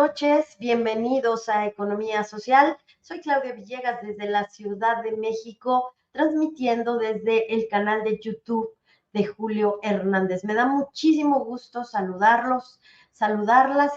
noches, bienvenidos a Economía Social. Soy Claudia Villegas desde la Ciudad de México, transmitiendo desde el canal de YouTube de Julio Hernández. Me da muchísimo gusto saludarlas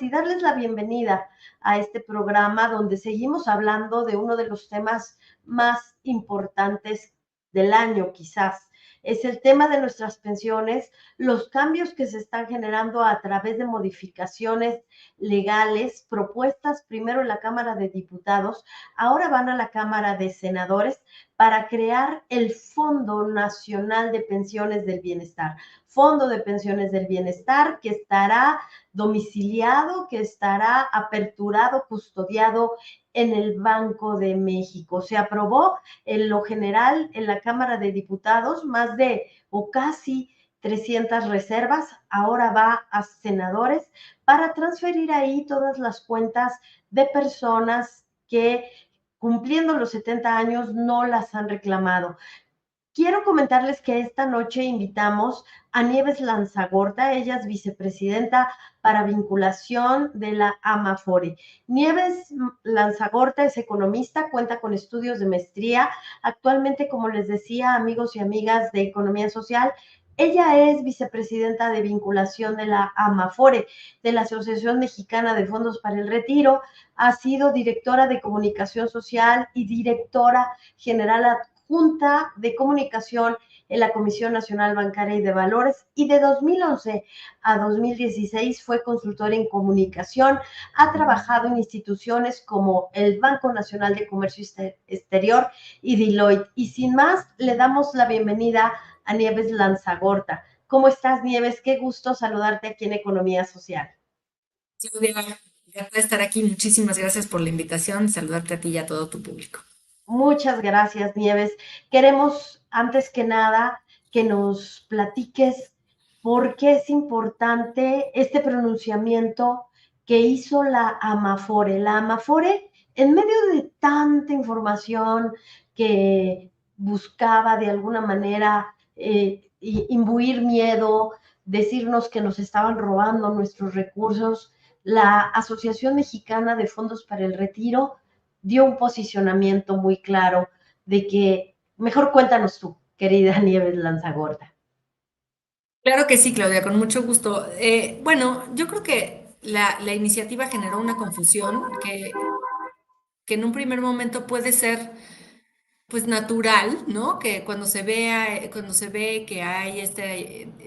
y darles la bienvenida a este programa donde seguimos hablando de uno de los temas más importantes del año, quizás. Es el tema de nuestras pensiones, los cambios que se están generando a través de modificaciones legales propuestas primero en la Cámara de Diputados, ahora van a la Cámara de Senadores para crear el Fondo Nacional de Pensiones del Bienestar. Fondo de Pensiones del Bienestar que estará domiciliado, que estará aperturado, custodiado en el Banco de México. Se aprobó en lo general en la Cámara de Diputados más de o casi 300 reservas, ahora va a senadores para transferir ahí todas las cuentas de personas que cumpliendo los 70 años no las han reclamado. Quiero comentarles que esta noche invitamos a Nieves Lanzagorta, ella es vicepresidenta para vinculación de la AMAFORE. Nieves Lanzagorta es economista, cuenta con estudios de maestría. Actualmente, como les decía, amigos y amigas de Economía Social, ella es vicepresidenta de vinculación de la AMAFORE, de la Asociación Mexicana de Fondos para el Retiro. Ha sido directora de comunicación social y directora general Junta de Comunicación en la Comisión Nacional Bancaria y de Valores, y de 2011 a 2016 fue consultora en comunicación. Ha trabajado en instituciones como el Banco Nacional de Comercio Exterior y Deloitte. Y sin más, le damos la bienvenida a Nieves Lanzagorta. ¿Cómo estás, Nieves? Qué gusto saludarte aquí en Economía Social. Claudia, encantada de estar aquí. Muchísimas gracias por la invitación. Saludarte a ti y a todo tu público. Muchas gracias, Nieves. Queremos, antes que nada, que nos platiques por qué es importante este pronunciamiento que hizo la AMAFORE. La AMAFORE, en medio de tanta información que buscaba de alguna manera imbuir miedo, decirnos que nos estaban robando nuestros recursos, la Asociación Mexicana de Fondos para el Retiro dio un posicionamiento muy claro de que, mejor cuéntanos tú, querida Nieves Lanzagorta. Claro que sí, Claudia, con mucho gusto. Bueno, yo creo que la iniciativa generó una confusión que en un primer momento puede ser pues natural, ¿no? Que cuando se ve que hay esta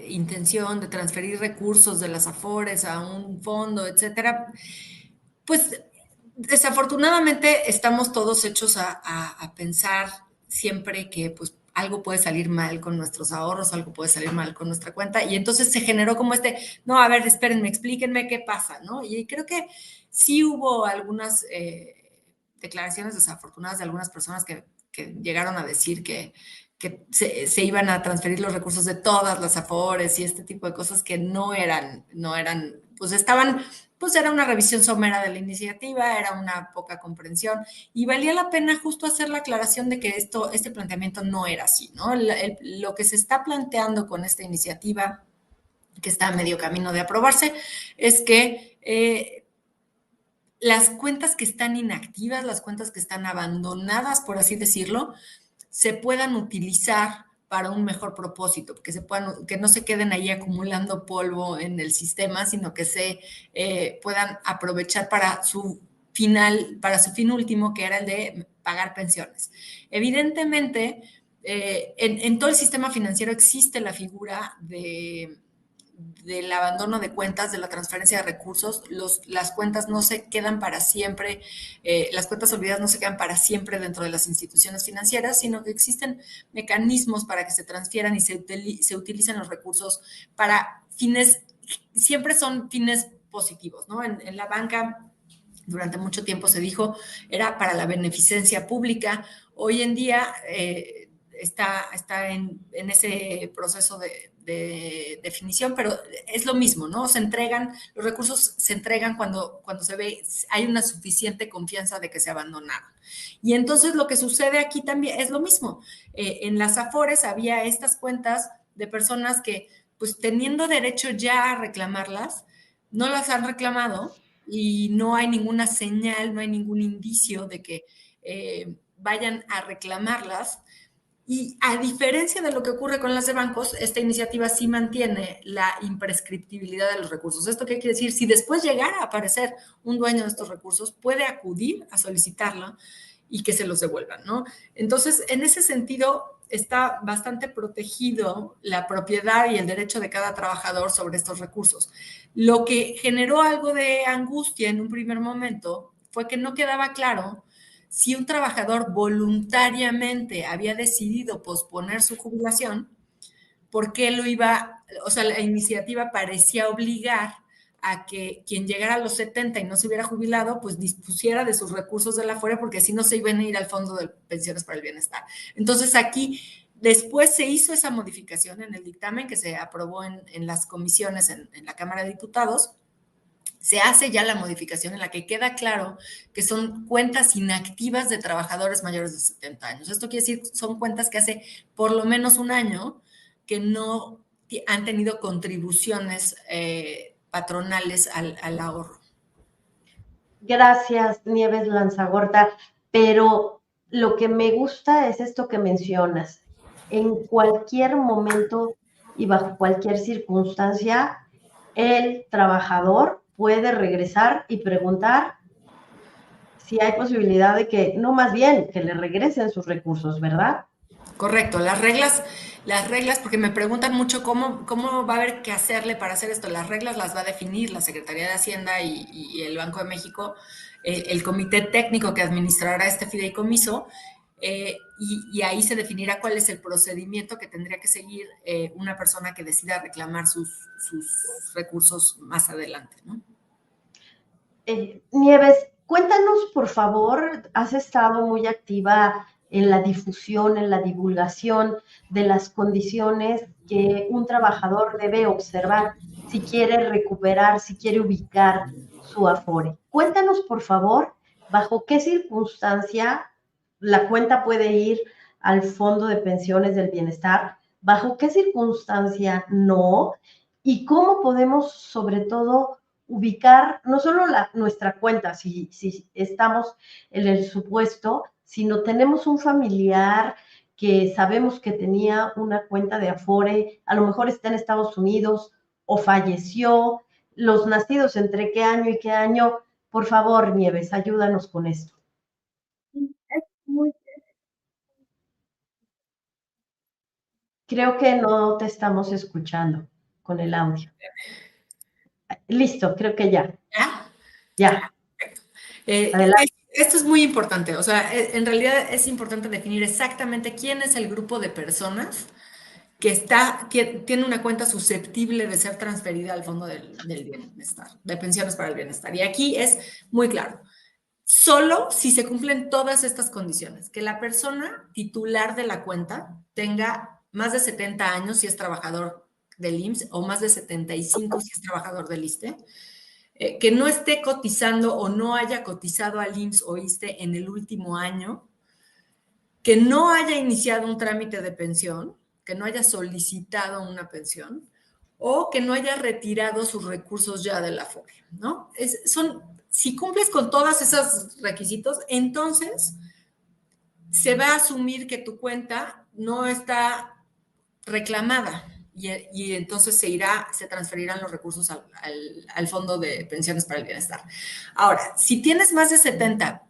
intención de transferir recursos de las Afores a un fondo, etcétera, pues desafortunadamente estamos todos hechos a pensar siempre que pues algo puede salir mal con nuestros ahorros, algo puede salir mal con nuestra cuenta, y entonces se generó como no, a ver, espérenme, explíquenme qué pasa, ¿no? Y creo que sí hubo algunas declaraciones desafortunadas de algunas personas que llegaron a decir que se iban a transferir los recursos de todas las Afores y este tipo de cosas que no eran, pues estaban, pues era una revisión somera de la iniciativa, era una poca comprensión y valía la pena justo hacer la aclaración de que este planteamiento no era así, ¿no? Lo que se está planteando con esta iniciativa, que está a medio camino de aprobarse, es que las cuentas que están inactivas, las cuentas que están abandonadas, por así decirlo, se puedan utilizar para un mejor propósito, que no se queden ahí acumulando polvo en el sistema, sino que se puedan aprovechar para su fin último, que era el de pagar pensiones. Evidentemente, en todo el sistema financiero existe la figura del abandono de cuentas, de la transferencia de recursos. Las cuentas no se quedan para siempre, las cuentas olvidadas no se quedan para siempre dentro de las instituciones financieras, sino que existen mecanismos para que se transfieran y se utilicen los recursos para fines, siempre son fines positivos, ¿no? En la banca durante mucho tiempo se dijo era para la beneficencia pública. Hoy en día está en ese proceso de definición, pero es lo mismo, ¿no? Los recursos se entregan cuando se ve, hay una suficiente confianza de que se abandonaron. Y entonces lo que sucede aquí también es lo mismo. En las Afores había estas cuentas de personas que, pues teniendo derecho ya a reclamarlas, no las han reclamado y no hay ninguna señal, no hay ningún indicio de que vayan a reclamarlas. Y a diferencia de lo que ocurre con las de bancos, esta iniciativa sí mantiene la imprescriptibilidad de los recursos. ¿Esto qué quiere decir? Si después llegara a aparecer un dueño de estos recursos, puede acudir a solicitarla y que se los devuelvan, ¿no? Entonces, en ese sentido, está bastante protegido la propiedad y el derecho de cada trabajador sobre estos recursos. Lo que generó algo de angustia en un primer momento fue que no quedaba claro si un trabajador voluntariamente había decidido posponer su jubilación, ¿por qué lo iba? O sea, la iniciativa parecía obligar a que quien llegara a los 70 y no se hubiera jubilado, pues dispusiera de sus recursos de la fuera, porque si no se iban a ir al Fondo de Pensiones para el Bienestar. Entonces aquí, después se hizo esa modificación en el dictamen que se aprobó en las comisiones en la Cámara de Diputados. Se hace ya la modificación en la que queda claro que son cuentas inactivas de trabajadores mayores de 70 años. Esto quiere decir, son cuentas que hace por lo menos un año que no han tenido contribuciones patronales al ahorro. Gracias, Nieves Lanzagorta, pero lo que me gusta es esto que mencionas. En cualquier momento y bajo cualquier circunstancia, el trabajador puede regresar y preguntar si hay posibilidad de que, no, más bien, que le regresen sus recursos, ¿verdad? Correcto, las reglas, porque me preguntan mucho cómo va a haber que hacerle para hacer esto. Las reglas las va a definir la Secretaría de Hacienda y el Banco de México, el comité técnico que administrará este fideicomiso, y ahí se definirá cuál es el procedimiento que tendría que seguir una persona que decida reclamar sus recursos más adelante, ¿no? Nieves, cuéntanos, por favor, has estado muy activa en la difusión, en la divulgación de las condiciones que un trabajador debe observar si quiere recuperar, si quiere ubicar su Afore. Cuéntanos, por favor, bajo qué circunstancia la cuenta puede ir al Fondo de Pensiones del Bienestar, bajo qué circunstancia no, y cómo podemos, sobre todo, ubicar no solo nuestra cuenta, si estamos en el supuesto, sino tenemos un familiar que sabemos que tenía una cuenta de Afore, a lo mejor está en Estados Unidos o falleció, los nacidos entre qué año y qué año. Por favor, Nieves, ayúdanos con esto. Es muy Creo que no te estamos escuchando con el audio. Listo, creo que ya. ¿Ya? Ya. Adelante. Esto es muy importante, o sea, en realidad es importante definir exactamente quién es el grupo de personas que tiene una cuenta susceptible de ser transferida al Fondo del Bienestar, de pensiones para el bienestar. Y aquí es muy claro, solo si se cumplen todas estas condiciones, que la persona titular de la cuenta tenga más de 70 años si es trabajador del IMSS o más de 75 si es trabajador del ISSSTE, que no esté cotizando o no haya cotizado al IMSS o ISSSTE en el último año, que no haya iniciado un trámite de pensión, que no haya solicitado una pensión o que no haya retirado sus recursos ya de la Afore, ¿no? Si cumples con todos esos requisitos, entonces se va a asumir que tu cuenta no está reclamada y entonces se transferirán los recursos al Fondo de Pensiones para el Bienestar. Ahora, si tienes más de 70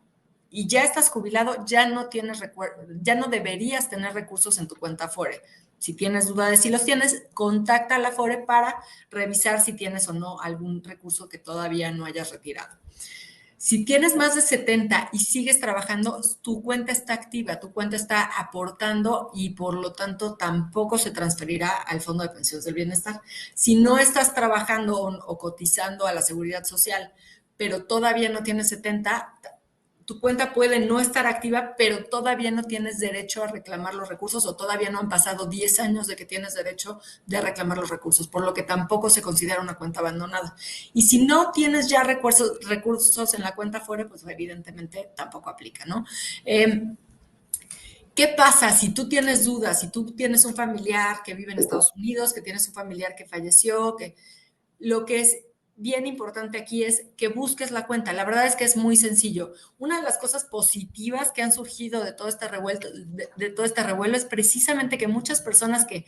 y ya estás jubilado, ya no deberías tener recursos en tu cuenta Afore. Si tienes duda de si los tienes, contacta a la Afore para revisar si tienes o no algún recurso que todavía no hayas retirado. Si tienes más de 70 y sigues trabajando, tu cuenta está activa, tu cuenta está aportando y por lo tanto tampoco se transferirá al Fondo de Pensiones del Bienestar. Si no estás trabajando o cotizando a la Seguridad Social, pero todavía no tienes 70, tu cuenta puede no estar activa, pero todavía no tienes derecho a reclamar los recursos o todavía no han pasado 10 años de que tienes derecho de reclamar los recursos, por lo que tampoco se considera una cuenta abandonada. Y si no tienes ya recursos en la cuenta fuera, pues evidentemente tampoco aplica, ¿no? ¿Qué pasa si tú tienes dudas, si tú tienes un familiar que vive en Estados Unidos, que tienes un familiar que falleció, lo que es bien importante aquí es que busques la cuenta. La verdad es que es muy sencillo. Una de las cosas positivas que han surgido de todo este revuelo, de todo este revuelo es precisamente que muchas personas que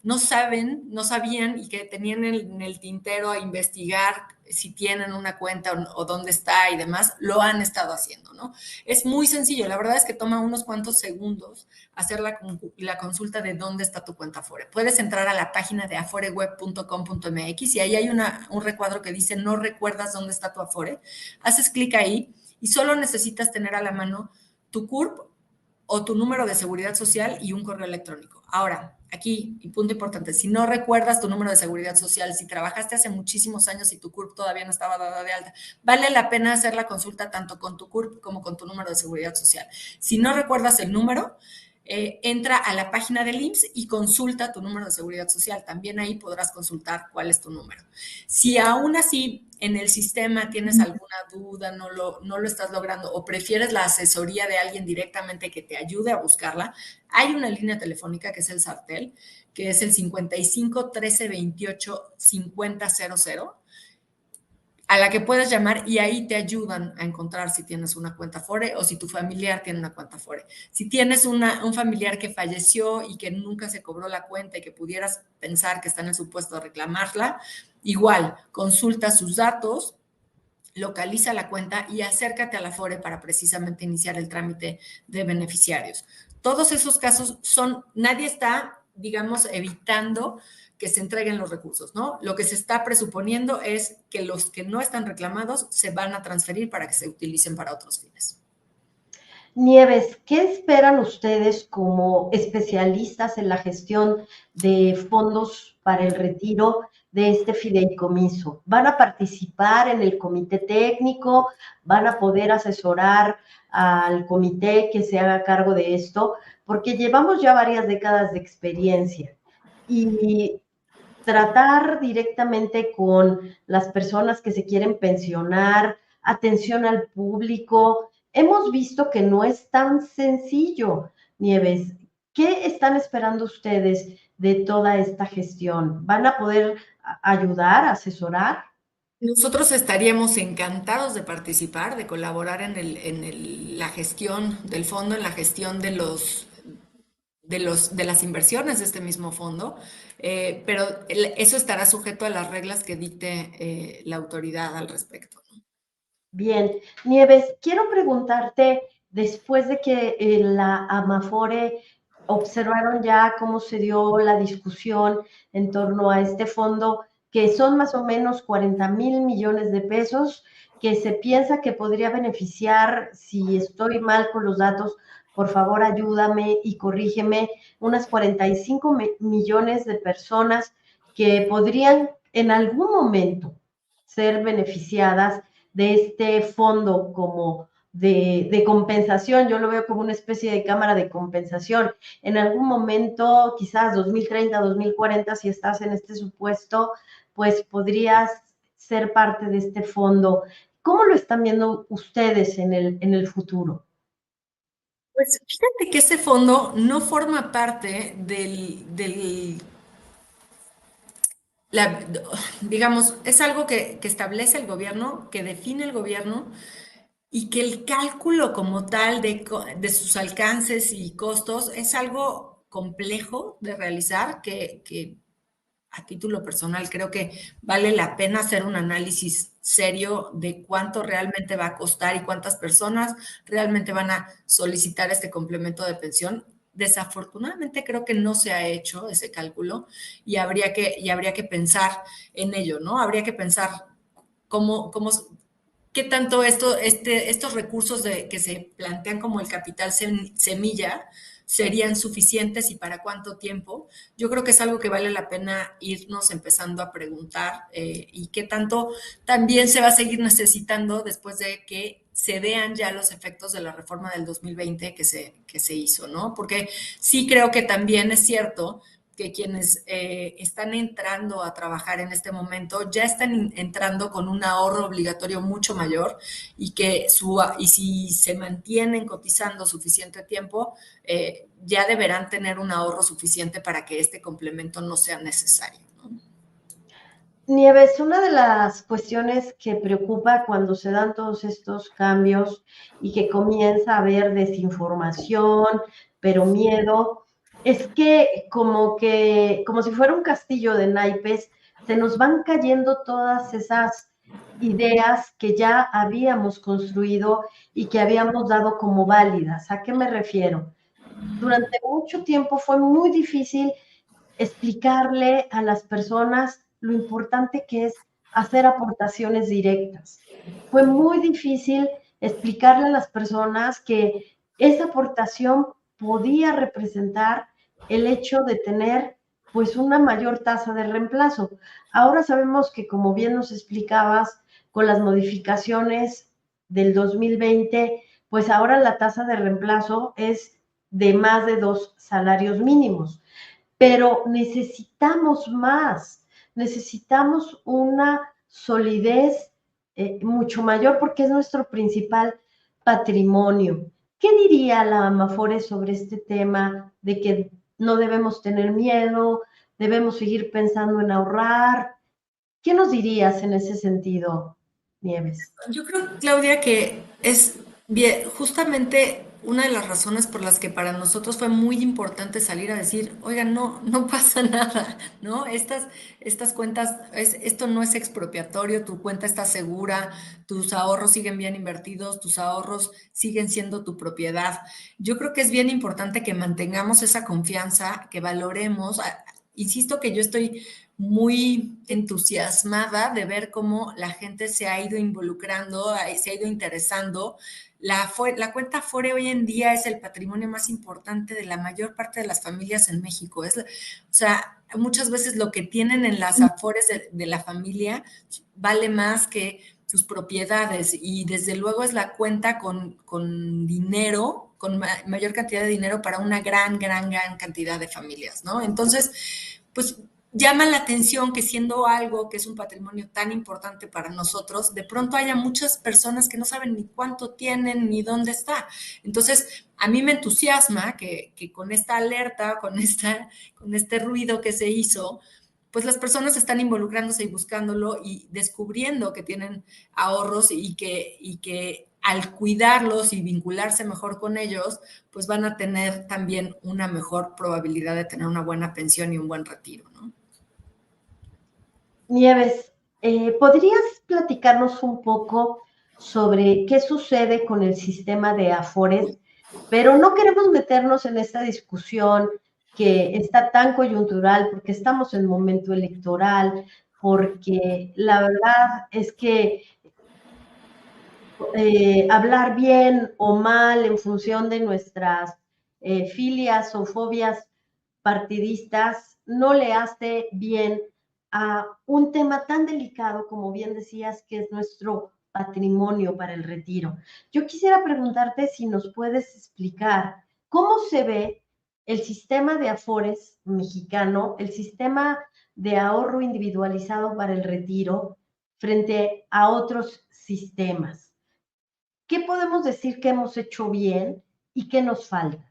no saben, no sabían y que tenían en el tintero a investigar si tienen una cuenta o dónde está y demás, lo han estado haciendo, ¿no? Es muy sencillo, la verdad es que toma unos cuantos segundos hacer la consulta de dónde está tu cuenta Afore. Puedes entrar a la página de aforeweb.com.mx y ahí hay un recuadro que dice no recuerdas dónde está tu Afore. Haces clic ahí y solo necesitas tener a la mano tu CURP o tu número de seguridad social y un correo electrónico. Ahora, aquí, y punto importante, si no recuerdas tu número de seguridad social, si trabajaste hace muchísimos años y tu CURP todavía no estaba dada de alta, vale la pena hacer la consulta tanto con tu CURP como con tu número de seguridad social. Si no recuerdas el número, entra a la página del IMSS y consulta tu número de seguridad social. También ahí podrás consultar cuál es tu número. Si aún así en el sistema tienes alguna duda, no lo estás logrando o prefieres la asesoría de alguien directamente que te ayude a buscarla, hay una línea telefónica que es el Sartel, que es el 55 13 28 50 00, a la que puedes llamar y ahí te ayudan a encontrar si tienes una cuenta Afore o si tu familiar tiene una cuenta Afore. Si tienes un familiar que falleció y que nunca se cobró la cuenta y que pudieras pensar que está en el supuesto de reclamarla, igual, consulta sus datos, localiza la cuenta y acércate a la Afore para precisamente iniciar el trámite de beneficiarios. Todos esos casos nadie está, digamos, evitando que se entreguen los recursos, ¿no? Lo que se está presuponiendo es que los que no están reclamados se van a transferir para que se utilicen para otros fines. Nieves, ¿qué esperan ustedes como especialistas en la gestión de fondos para el retiro de este fideicomiso? ¿Van a participar en el comité técnico? ¿Van a poder asesorar al comité que se haga cargo de esto? Porque llevamos ya varias décadas de experiencia y tratar directamente con las personas que se quieren pensionar, atención al público. Hemos visto que no es tan sencillo, Nieves. ¿Qué están esperando ustedes de toda esta gestión? ¿Van a poder ayudar, asesorar? Nosotros estaríamos encantados de participar, de colaborar la gestión del fondo, en la gestión de las inversiones de este mismo fondo, pero eso estará sujeto a las reglas que dicte la autoridad al respecto. Bien, Nieves, quiero preguntarte, después de que la Amafore observaron ya cómo se dio la discusión en torno a este fondo, que son más o menos 40,000 millones de pesos, que se piensa que podría beneficiar, si estoy mal con los datos, por favor ayúdame y corrígeme, unas 45 millones de personas que podrían en algún momento ser beneficiadas de este fondo como de compensación. Yo lo veo como una especie de cámara de compensación. En algún momento, quizás 2030, 2040, si estás en este supuesto, pues podrías ser parte de este fondo. ¿Cómo lo están viendo ustedes en el futuro? Pues fíjate que ese fondo no forma parte la- digamos, es algo que establece el gobierno, que define el gobierno y que el cálculo como tal de sus alcances y costos es algo complejo de realizar, que a título personal creo que vale la pena hacer un análisis serio de cuánto realmente va a costar y cuántas personas realmente van a solicitar este complemento de pensión. Desafortunadamente creo que no se ha hecho ese cálculo y habría que pensar en ello, ¿no? Habría que pensar cómo qué tanto estos recursos que se plantean como el capital semilla serían suficientes y para cuánto tiempo. Yo creo que es algo que vale la pena irnos empezando a preguntar y qué tanto también se va a seguir necesitando después de que se vean ya los efectos de la reforma del 2020 que se hizo, ¿no? Porque sí creo que también es cierto que quienes están entrando a trabajar en este momento ya están entrando con un ahorro obligatorio mucho mayor y si se mantienen cotizando suficiente tiempo, ya deberán tener un ahorro suficiente para que este complemento no sea necesario, ¿no? Nieves, una de las cuestiones que preocupa cuando se dan todos estos cambios y que comienza a haber desinformación, pero miedo, es que, como si fuera un castillo de naipes, se nos van cayendo todas esas ideas que ya habíamos construido y que habíamos dado como válidas. ¿A qué me refiero? Durante mucho tiempo fue muy difícil explicarle a las personas lo importante que es hacer aportaciones directas. Fue muy difícil explicarle a las personas que esa aportación podía representar el hecho de tener pues una mayor tasa de reemplazo. Ahora sabemos que, como bien nos explicabas, con las modificaciones del 2020, pues ahora la tasa de reemplazo es de más de 2 salarios mínimos, pero necesitamos más, necesitamos una solidez mucho mayor porque es nuestro principal patrimonio. ¿Qué diría la Amafore sobre este tema de que no debemos tener miedo, debemos seguir pensando en ahorrar? ¿Qué nos dirías en ese sentido, Nieves? Yo creo, Claudia, que es bien, justamente una de las razones por las que para nosotros fue muy importante salir a decir, oigan, no, no pasa nada, ¿no? Estas cuentas, esto no es expropiatorio, tu cuenta está segura, tus ahorros siguen bien invertidos, tus ahorros siguen siendo tu propiedad. Yo creo que es bien importante que mantengamos esa confianza, que valoremos. Insisto que yo estoy muy entusiasmada de ver cómo la gente se ha ido involucrando, se ha ido interesando. La cuenta Afore hoy en día es el patrimonio más importante de la mayor parte de las familias en México. O sea, muchas veces lo que tienen en las Afores de la familia vale más que sus propiedades y desde luego es la cuenta con dinero, con mayor cantidad de dinero para una gran cantidad de familias, ¿no? Entonces, pues llama la atención que siendo algo que es un patrimonio tan importante para nosotros, de pronto haya muchas personas que no saben ni cuánto tienen ni dónde está. Entonces, a mí me entusiasma que con esta alerta, con este ruido que se hizo, pues las personas están involucrándose y buscándolo y descubriendo que tienen ahorros y que al cuidarlos y vincularse mejor con ellos, pues van a tener también una mejor probabilidad de tener una buena pensión y un buen retiro, ¿no? Nieves, ¿podrías platicarnos un poco sobre qué sucede con el sistema de Afores? Pero no queremos meternos en esta discusión que está tan coyuntural porque estamos en momento electoral, porque la verdad es que hablar bien o mal en función de nuestras filias o fobias partidistas no le hace bien a un tema tan delicado como bien decías que es nuestro patrimonio para el retiro. Yo quisiera preguntarte si nos puedes explicar cómo se ve el sistema de Afores mexicano, el sistema de ahorro individualizado para el retiro frente a otros sistemas. ¿Qué podemos decir que hemos hecho bien y qué nos falta?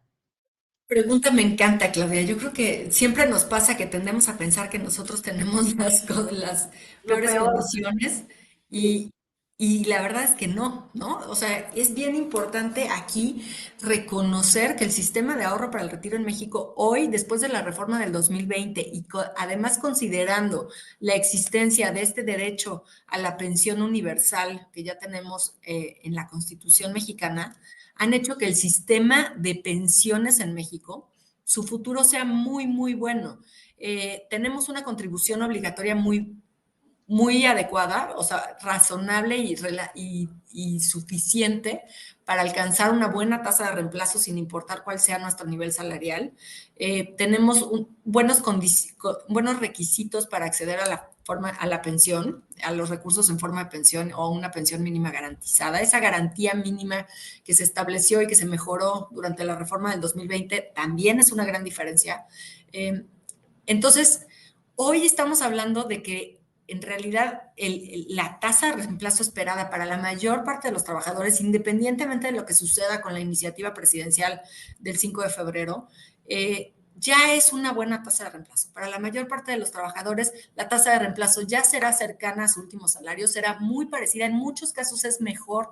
Pregunta me encanta, Claudia. Yo creo que siempre nos pasa que tendemos a pensar que nosotros tenemos las Lo peores peor, condiciones sí. y, y la verdad es que no, ¿no? O sea, es bien importante aquí reconocer que el sistema de ahorro para el retiro en México hoy, después de la reforma del 2020 y además considerando la existencia de este derecho a la pensión universal que ya tenemos en la Constitución mexicana, han hecho que el sistema de pensiones en México, su futuro sea muy bueno. Tenemos una contribución obligatoria muy adecuada, o sea, razonable y suficiente para alcanzar una buena tasa de reemplazo sin importar cuál sea nuestro nivel salarial. Tenemos buenos requisitos para acceder a la pensión, a los recursos en forma de pensión o una pensión mínima garantizada. Esa garantía mínima que se estableció y que se mejoró durante la reforma del 2020 también es una gran diferencia. Entonces, hoy estamos hablando de que en realidad la tasa de reemplazo esperada para la mayor parte de los trabajadores, independientemente de lo que suceda con la iniciativa presidencial del 5 de febrero, ya es una buena tasa de reemplazo. Para la mayor parte de los trabajadores, la tasa de reemplazo ya será cercana a su último salario, será muy parecida, en muchos casos es mejor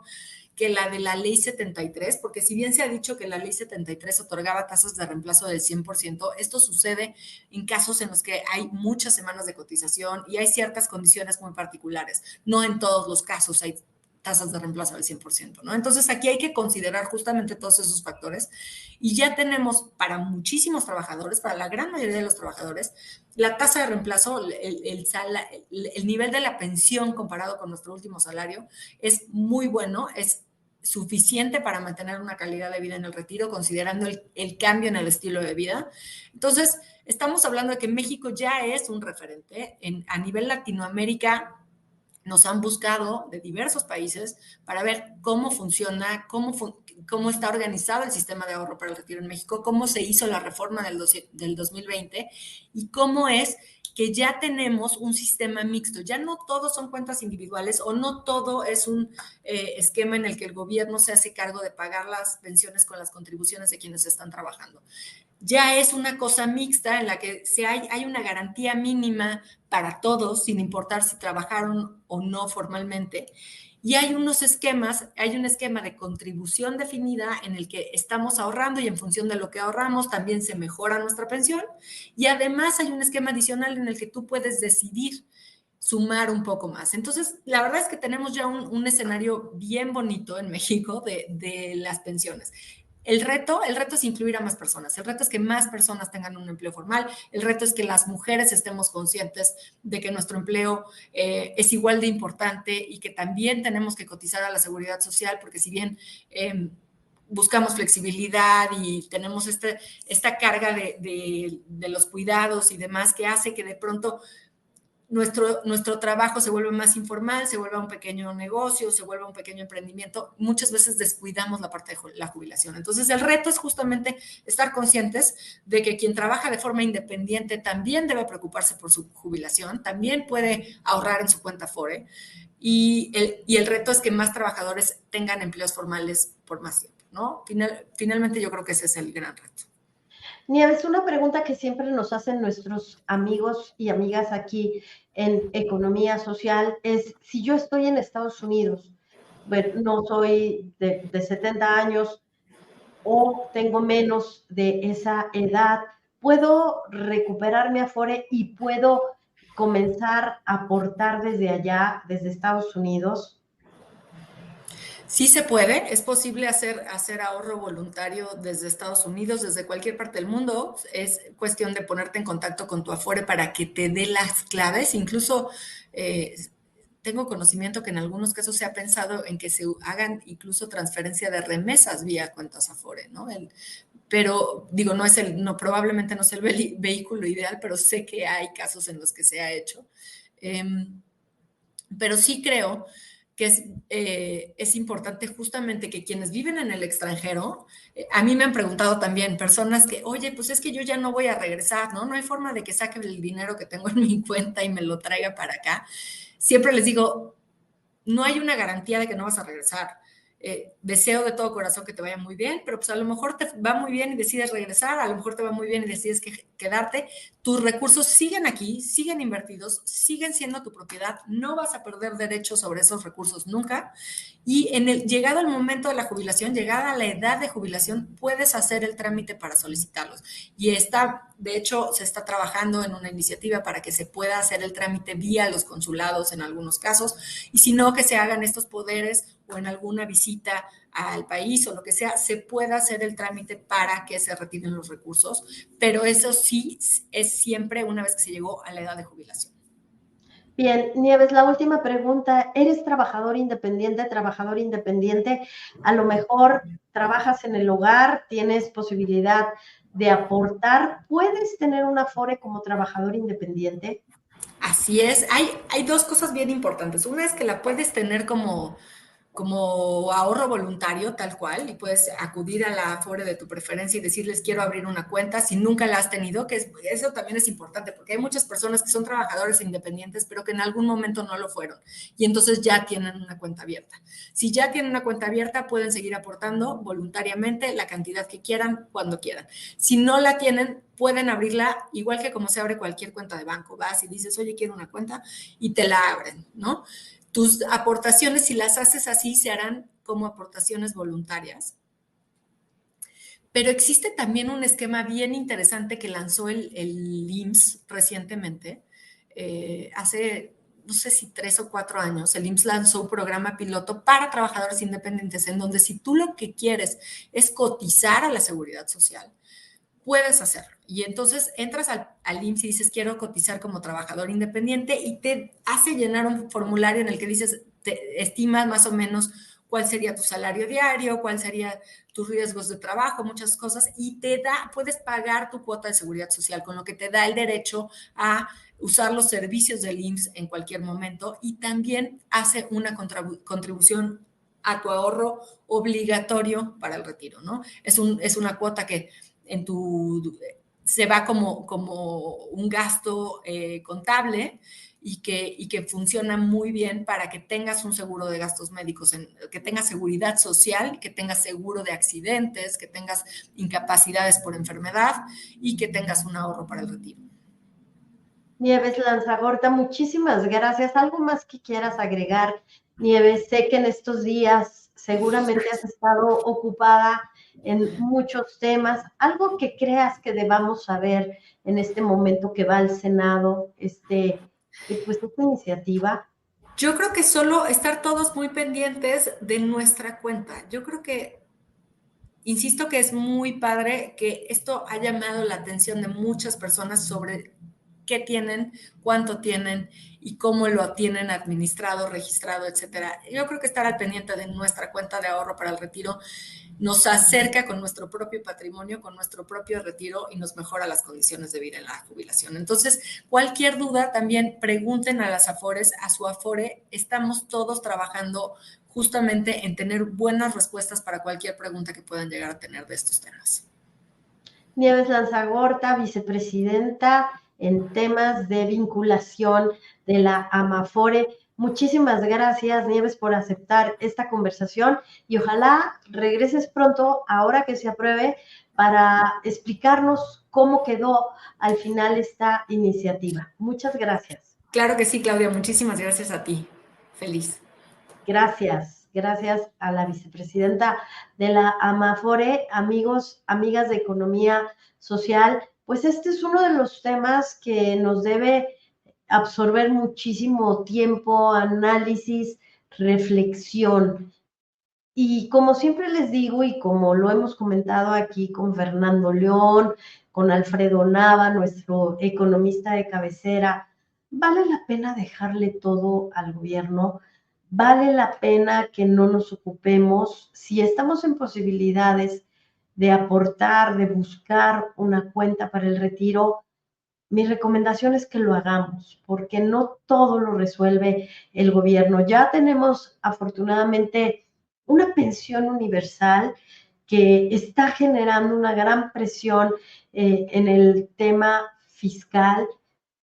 que la de la ley 73, porque si bien se ha dicho que la ley 73 otorgaba tasas de reemplazo del 100%, esto sucede en casos en los que hay muchas semanas de cotización y hay ciertas condiciones muy particulares. No en todos los casos hay tasas de reemplazo del 100%, ¿no? Entonces aquí hay que considerar justamente todos esos factores y ya tenemos para muchísimos trabajadores, para la gran mayoría de los trabajadores, la tasa de reemplazo, el nivel de la pensión comparado con nuestro último salario es muy bueno, es suficiente para mantener una calidad de vida en el retiro, considerando el cambio en el estilo de vida. Entonces, estamos hablando de que México ya es un referente. A nivel Latinoamérica, nos han buscado de diversos países para ver cómo funciona, cómo está organizado el sistema de ahorro para el retiro en México, cómo se hizo la reforma del 2020 y cómo es que ya tenemos un sistema mixto. Ya no todos son cuentas individuales o no todo es un esquema en el que el gobierno se hace cargo de pagar las pensiones con las contribuciones de quienes están trabajando. Ya es una cosa mixta en la que hay una garantía mínima para todos, sin importar si trabajaron o no formalmente. Y hay unos esquemas, hay un esquema de contribución definida en el que estamos ahorrando y en función de lo que ahorramos también se mejora nuestra pensión. Y además hay un esquema adicional en el que tú puedes decidir sumar un poco más. Entonces, la verdad es que tenemos ya un escenario bien bonito en México de las pensiones. El reto es incluir a más personas, el reto es que más personas tengan un empleo formal, el reto es que las mujeres estemos conscientes de que nuestro empleo es igual de importante y que también tenemos que cotizar a la seguridad social, porque si bien buscamos flexibilidad y tenemos esta carga de los cuidados y demás que hace que de pronto nuestro trabajo se vuelve más informal, se vuelve un pequeño negocio, se vuelve un pequeño emprendimiento, muchas veces descuidamos la parte de la jubilación. Entonces, el reto es justamente estar conscientes de que quien trabaja de forma independiente también debe preocuparse por su jubilación, también puede ahorrar en su cuenta Afore, y el reto es que más trabajadores tengan empleos formales por más tiempo, ¿no? Finalmente, yo creo que ese es el gran reto. Nieves, una pregunta que siempre nos hacen nuestros amigos y amigas aquí en Economía Social es, si yo estoy en Estados Unidos, bueno, no soy de 70 años o tengo menos de esa edad, ¿puedo recuperar mi Afore y puedo comenzar a aportar desde allá, desde Estados Unidos? Sí se puede, es posible hacer ahorro voluntario desde Estados Unidos, desde cualquier parte del mundo. Es cuestión de ponerte en contacto con tu Afore para que te dé las claves. Incluso tengo conocimiento que en algunos casos se ha pensado en que se hagan incluso transferencia de remesas vía cuentas Afore, ¿no? Pero digo, probablemente no es el vehículo ideal, pero sé que hay casos en los que se ha hecho. Pero sí creo que es importante justamente que quienes viven en el extranjero, a mí me han preguntado también personas que, oye, pues es que yo ya no voy a regresar, ¿no? No hay forma de que saque el dinero que tengo en mi cuenta y me lo traiga para acá. Siempre les digo, no hay una garantía de que no vas a regresar. Deseo de todo corazón que te vaya muy bien, pero pues a lo mejor te va muy bien y decides regresar, a lo mejor te va muy bien y decides quedarte. Tus recursos siguen aquí, siguen invertidos, siguen siendo tu propiedad, no vas a perder derechos sobre esos recursos nunca. Y llegado el momento de la jubilación, llegada a la edad de jubilación, puedes hacer el trámite para solicitarlos. Y de hecho, se está trabajando en una iniciativa para que se pueda hacer el trámite vía los consulados en algunos casos, y si no, que se hagan estos poderes o en alguna visita al país o lo que sea, se pueda hacer el trámite para que se retiren los recursos, pero eso sí es siempre una vez que se llegó a la edad de jubilación. Bien, Nieves, la última pregunta. ¿Eres trabajador independiente? Trabajador independiente, a lo mejor trabajas en el hogar, tienes posibilidad de aportar. ¿Puedes tener una Afore como trabajador independiente? Así es. Hay dos cosas bien importantes. Una es que la puedes tener como como ahorro voluntario, tal cual, y puedes acudir a la Afore de tu preferencia y decirles, quiero abrir una cuenta si nunca la has tenido, que eso también es importante, porque hay muchas personas que son trabajadores independientes, pero que en algún momento no lo fueron, y entonces ya tienen una cuenta abierta. Si ya tienen una cuenta abierta, pueden seguir aportando voluntariamente la cantidad que quieran, cuando quieran. Si no la tienen, pueden abrirla igual que como se abre cualquier cuenta de banco. Vas y dices, oye, quiero una cuenta, y te la abren, ¿no? Tus aportaciones, si las haces así, se harán como aportaciones voluntarias. Pero existe también un esquema bien interesante que lanzó el IMSS recientemente. Hace, no sé si 3 o 4 años, el IMSS lanzó un programa piloto para trabajadores independientes en donde si tú lo que quieres es cotizar a la seguridad social, puedes hacerlo. Y entonces entras al IMSS y dices, quiero cotizar como trabajador independiente y te hace llenar un formulario en el que dices, te estimas más o menos cuál sería tu salario diario, cuál serían tus riesgos de trabajo, muchas cosas, y puedes pagar tu cuota de seguridad social, con lo que te da el derecho a usar los servicios del IMSS en cualquier momento y también hace una contribución a tu ahorro obligatorio para el retiro, ¿no? Es una cuota que en se va como un gasto contable y que funciona muy bien para que tengas un seguro de gastos médicos, que tengas seguridad social, que tengas seguro de accidentes, que tengas incapacidades por enfermedad y que tengas un ahorro para el retiro. Nieves Lanzagorta, muchísimas gracias. ¿Algo más que quieras agregar, Nieves? Sé que en estos días seguramente has estado ocupada en muchos temas. ¿Algo que creas que debamos saber en este momento que va al Senado, pues esta iniciativa? Yo creo que solo estar todos muy pendientes de nuestra cuenta. Yo creo que, insisto que es muy padre que esto ha llamado la atención de muchas personas sobre qué tienen, cuánto tienen y cómo lo tienen administrado, registrado, etcétera. Yo creo que estar al pendiente de nuestra cuenta de ahorro para el retiro nos acerca con nuestro propio patrimonio, con nuestro propio retiro y nos mejora las condiciones de vida en la jubilación. Entonces, cualquier duda también pregunten a las Afores, a su Afore. Estamos todos trabajando justamente en tener buenas respuestas para cualquier pregunta que puedan llegar a tener de estos temas. Nieves Lanzagorta, vicepresidenta en temas de vinculación de la Amafore. Muchísimas gracias, Nieves, por aceptar esta conversación y ojalá regreses pronto, ahora que se apruebe, para explicarnos cómo quedó al final esta iniciativa. Muchas gracias. Claro que sí, Claudia. Muchísimas gracias a ti. Feliz. Gracias a la vicepresidenta de la Amafore, amigos, amigas de economía social. Pues este es uno de los temas que nos debe absorber muchísimo tiempo, análisis, reflexión. Y como siempre les digo, y como lo hemos comentado aquí con Fernando León, con Alfredo Nava, nuestro economista de cabecera, vale la pena dejarle todo al gobierno, vale la pena que no nos ocupemos, si estamos en posibilidades de aportar, de buscar una cuenta para el retiro, mi recomendación es que lo hagamos, porque no todo lo resuelve el gobierno. Ya tenemos afortunadamente una pensión universal que está generando una gran presión en el tema fiscal.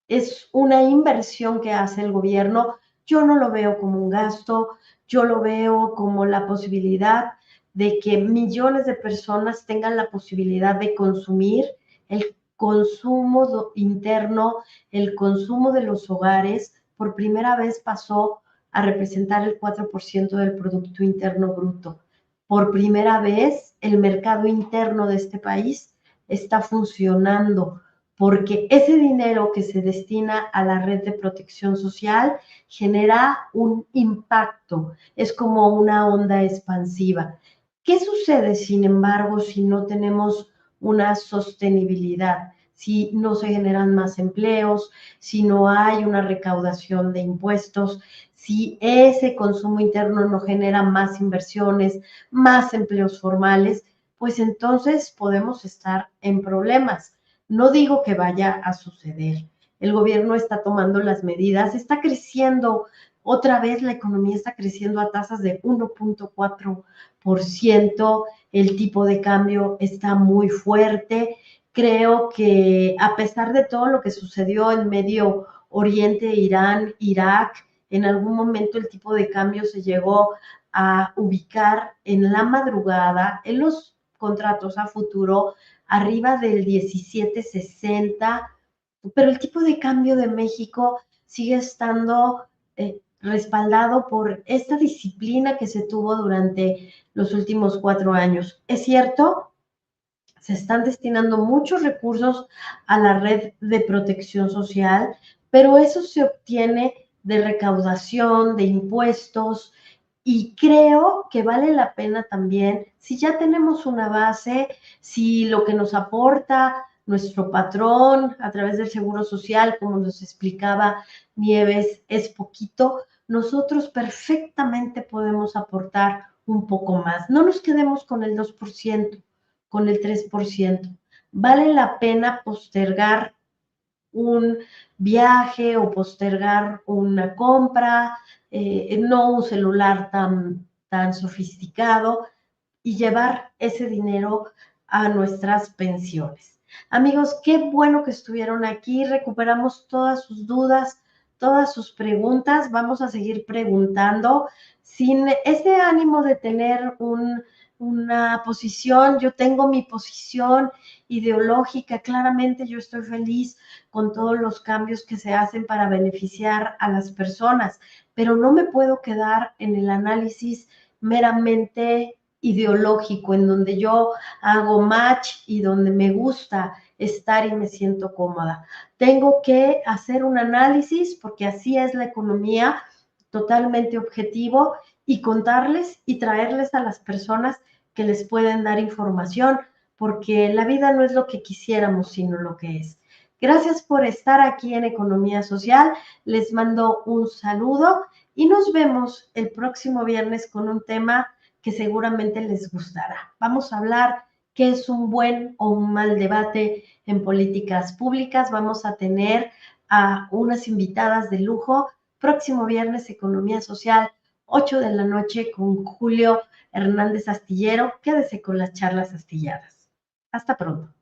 Es una inversión que hace el gobierno. Yo no lo veo como un gasto, yo lo veo como la posibilidad de que millones de personas tengan la posibilidad de consumir. El consumo interno, el consumo de los hogares, por primera vez pasó a representar el 4% del Producto Interno Bruto. Por primera vez, el mercado interno de este país está funcionando porque ese dinero que se destina a la red de protección social genera un impacto, es como una onda expansiva. ¿Qué sucede, sin embargo, si no tenemos una sostenibilidad? Si no se generan más empleos, si no hay una recaudación de impuestos, si ese consumo interno no genera más inversiones, más empleos formales, pues entonces podemos estar en problemas. No digo que vaya a suceder. El gobierno está tomando las medidas, está creciendo Otra vez la economía está creciendo a tasas de 1.4%, el tipo de cambio está muy fuerte. Creo que a pesar de todo lo que sucedió en Medio Oriente, Irán, Irak, en algún momento el tipo de cambio se llegó a ubicar en la madrugada, en los contratos a futuro, arriba del 17.60, pero el tipo de cambio de México sigue estando respaldado por esta disciplina que se tuvo durante los últimos 4 años. Es cierto, se están destinando muchos recursos a la red de protección social, pero eso se obtiene de recaudación, de impuestos, y creo que vale la pena también, si ya tenemos una base, si lo que nos aporta nuestro patrón a través del Seguro Social, como nos explicaba Nieves, es poquito, nosotros perfectamente podemos aportar un poco más. No nos quedemos con el 2%, con el 3%. Vale la pena postergar un viaje o postergar una compra, no un celular tan sofisticado, y llevar ese dinero a nuestras pensiones. Amigos, qué bueno que estuvieron aquí. Recuperamos todas sus dudas, todas sus preguntas. Vamos a seguir preguntando sin ese ánimo de tener una posición. Yo tengo mi posición ideológica. Claramente yo estoy feliz con todos los cambios que se hacen para beneficiar a las personas, pero no me puedo quedar en el análisis meramente ideológico, en donde yo hago match y donde me gusta estar y me siento cómoda. Tengo que hacer un análisis, porque así es la economía, totalmente objetivo, y contarles y traerles a las personas que les pueden dar información, porque la vida no es lo que quisiéramos, sino lo que es. Gracias por estar aquí en Economía Social. Les mando un saludo y nos vemos el próximo viernes con un tema que seguramente les gustará. Vamos a hablar qué es un buen o un mal debate en políticas públicas. Vamos a tener a unas invitadas de lujo. Próximo viernes, Economía Social, 8 de la noche, con Julio Hernández Astillero. Quédese con las charlas astilladas. Hasta pronto.